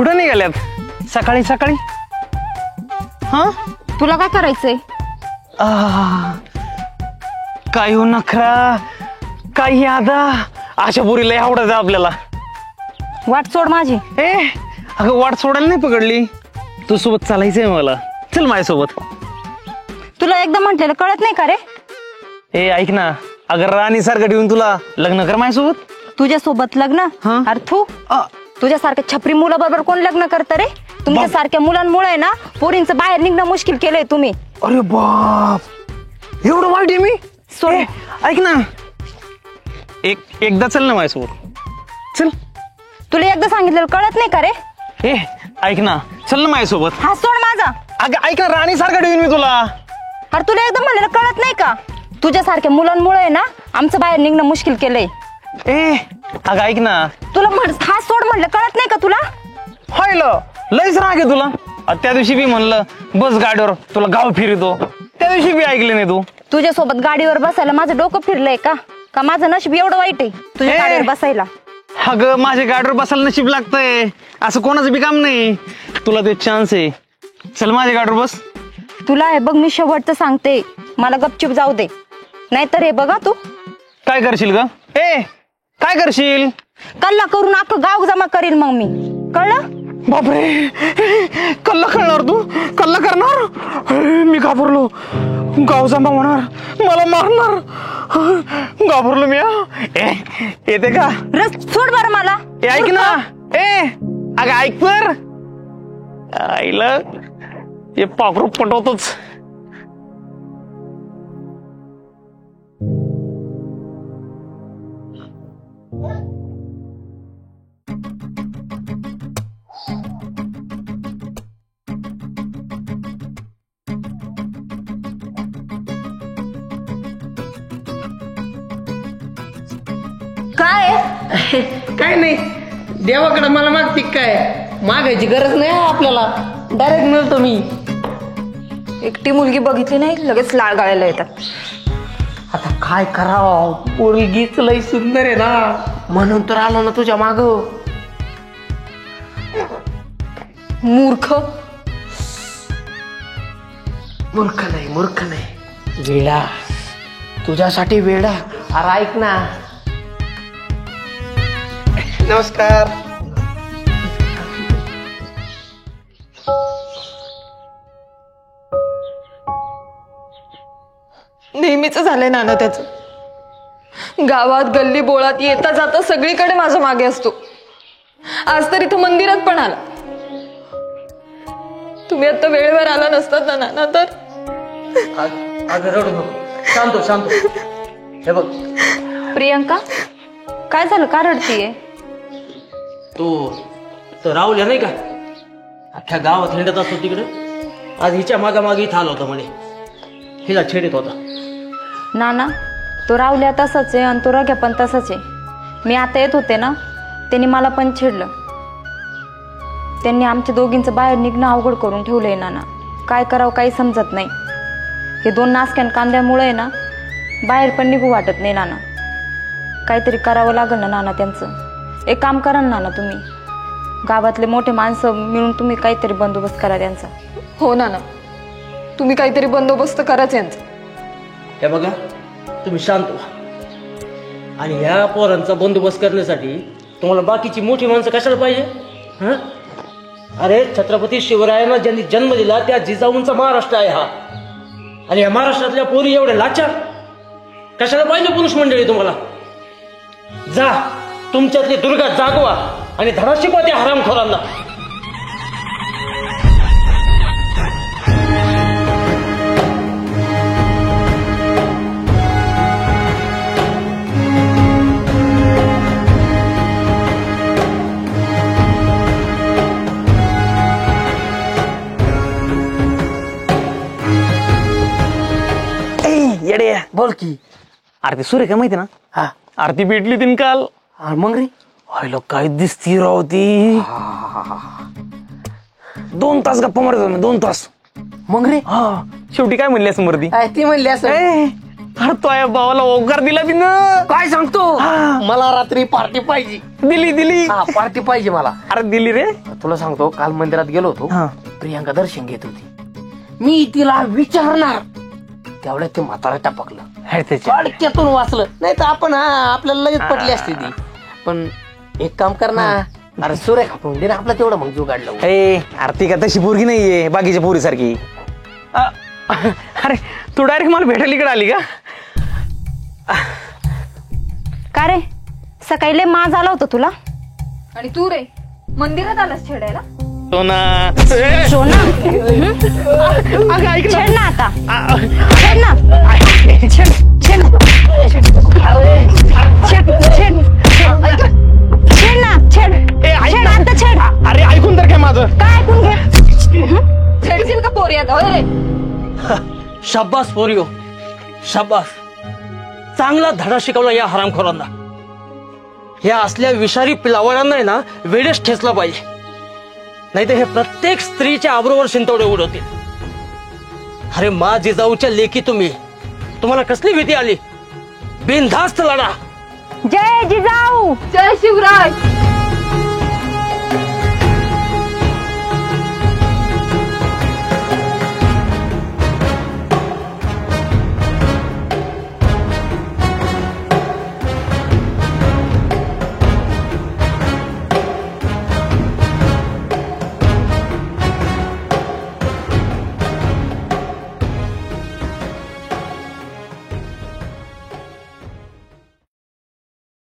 कुठं निघाल्यात सकाळी सकाळी? हा तुला काय करायचंय? काय हो नखरा, काही आदा अशा पुरीला आवडत आपल्याला. वाट सोड माझी. ए अगं वाट सोडायला नाही पकडली, तू सोबत चालायचंय मला, चल माझ्यासोबत. तुला एकदा म्हटलेलं कळत नाही का रे? ए ऐक ना, अगर राणी सारखं ठेवून तुला लग्न कर माझ्यासोबत. तुझ्यासोबत लग्न? हा? अरे तू तुझ्यासारख्या छपरी मुला बरोबर कोण लग्न करतं रे? तुमच्या सारख्या मुलांमुळे ना पोरींचं बाहेर निघणं मुश्किल केलंय तुम्ही. अरे बाप, एवढं वाईट आहे मी? सोड. ऐक ना, एकदा चल ना माझ्यासोबत, चल. तुला एकदा सांगितलं कळत नाही का रे? ए ऐक ना, चल ना माझ्यासोबत. हा सोड माझा. अगं ऐक ना, राणी सारखं ठेवीन मी तुला. अरे तुला एकदा म्हणलेलं कळत नाही का? तुझ्यासारख्या मुलांमुळे ना आमचं बाहेर निघणं मुश्किल केलंय. ए अगं ऐक ना, तुला हा सोड म्हणलं कळत नाही का तुला? हाय लयच राग आहे तुला. त्या दिवशी बी म्हणलं बस गाडीवर, तुला गाव फिरतो, त्या दिवशी बी ऐकले नाही तू. तुझ्यासोबत गाडीवर बसायला माझं डोकं फिरलंय का माझं नशीब एवढं वाईट आहे तुझ्या गाडीवर बसायला? अगं माझ्या गाडीवर बसायला नशीब लागतंय, असं कोणाचं बी काम नाही. तुला ते चान्स आहे, चल माझ्या गाडीवर बस. तुला हे बघ, मी शेवटचं सांगते, मला गपचूप जाऊ दे, नाहीतर हे बघा तू काय करशील ग? ए काय करशील? कल्ला करून अख्खं गाव जमा करील मग मी, कळलं? बापरे, कल्ला करणार तू? कल्ला करणार? मी घाबरलो, गाव जमा होणार, मला मारणार, घाबरलो मी. येते का? रस सोड बरं मला. ऐक ना, अगं ऐक तर, आईला हे पाखरू पटवतोच. काय नाही, देवाकडे मला मागते काय? मागायची गरज नाही आपल्याला, डायरेक्ट मिळतो मी. एकटी मुलगी बघितली नाही लगेच लाळ गाळायला येतात. आता काय करावं, पोरगीच लय सुंदर आहे ना, म्हणून तर आलो ना तुझ्या माग. मूर्ख. मूर्ख नाही, वेडा, तुझ्यासाठी वेडा. अरे ऐक ना. नमस्कार. नेहमीच झालंय नाना त्याचं. गावात गल्ली बोळात येता जाता सगळीकडे माझ्या मागे असतो. आज तर इथं मंदिरात पण आला. तुम्ही आता वेळेवर आला नसतात ना नाना तर. अगं रडू नको, शांत. हे बघ प्रियंका, काय झालं, का रडतीये? तो राहुल्या नाही का, अख्ख्या गावात हिंडत असतो तिकडे. आज हिच्या मागामागे इथं आला होता, म्हणे हिला छेडत होता. नाना, तो रावल्या तसाच आहे आणि तो रग्या पण तसाच आहे. मी आता येत होते ना, त्यांनी मला पण छेडलं. त्यांनी आमच्या दोघींचं बाहेर निघणं अवघड करून ठेवलंय नाना. काय करावं काही समजत नाही. हे दोन नासक्यान कांद्यामुळे ना बाहेर पण निघू वाटत नाही नाना. काहीतरी करावं लागेल ना नाना त्यांचं. एक काम करा ना नाना, तुम्ही गावातले मोठे माणसं मिळून तुम्ही काहीतरी बंदोबस्त करा त्यांचा. हो नाना, तुम्ही काहीतरी बंदोबस्त कराच यांचा. हे बघा, तुम्ही शांत व्हा. आणि ह्या पोरांचा बंदोबस्त करण्यासाठी तुम्हाला बाकीची मोठी माणसं कशाला पाहिजे? हा, अरे छत्रपती शिवरायांना ज्यांनी जन्म दिला त्या जिजाऊंचा महाराष्ट्र आहे हा. आणि या महाराष्ट्रातल्या पोरी एवढ्या लाचार कशाला पाहिजे पुरुष मंडळी तुम्हाला? जा, तुमच्यातली दुर्गा जागवा आणि धडा शिकवा त्या हरामखोरांना. येडे बोल की. आरती सुरे का माहिती ना? हा, आरती भेटली तीन काल. मग रे, व्हायला काय दिसती राव ती. 2 तास गप्पा मारत होतो, 2 तास. मग रे, हा, शेवटी काय म्हणली असं मर्दी? ती म्हणली असं. अरे तो या भावाला ओकार दिला तिनं. काय सांगतो मला रात्री पार्टी पाहिजे. दिली हा पार्टी पाहिजे मला. अरे दिली रे. तुला सांगतो काल मंदिरात गेलो होतो. हा. प्रियांका दर्शन घेत होती. मी तिला विचारणार तेवढ्यात ते म्हातारा टपकलं. त्यातून वाचलं नाही तर आपण आपल्याला लगेच पटली असते ती. पण एक काम कर ना. अरे सुरेख आपण दे ना आपला तेवढं मग जो काढलं. आरती का तशी पोरगी नाहीये बाकीच्या पोरी सारखी. अरे तू डायरेक्ट मला भेटायला इकडे आली का? का रे सकाळी लय माज आला होता तुला? आणि तू रे मंदिरात आलास छेडायला? सोना सोना अगं ऐक ना. छेड ना आता. छेड ना. छेड छेड छेड छेड छेड ना. छेड छेड आता छेड. अरे ऐकून तर काय माझं. काय ऐकून घे. छेडशील का पोरी आता? होय रे. शाबास पोरियो शाबास. चांगला धडा शिकवला या हरामखोरांना. या असल्या विषारी पिलावरांना आहे ना वेळेस ठेचला पाहिजे. नाही तर हे प्रत्येक स्त्रीच्या आबरूवर शिंतोडे उडवतील. अरे मा जिजाऊच्या लेकी तुम्हाला कसली भीती आली? बिनधास्त लढा. जय जिजाऊ. जय शिवराज.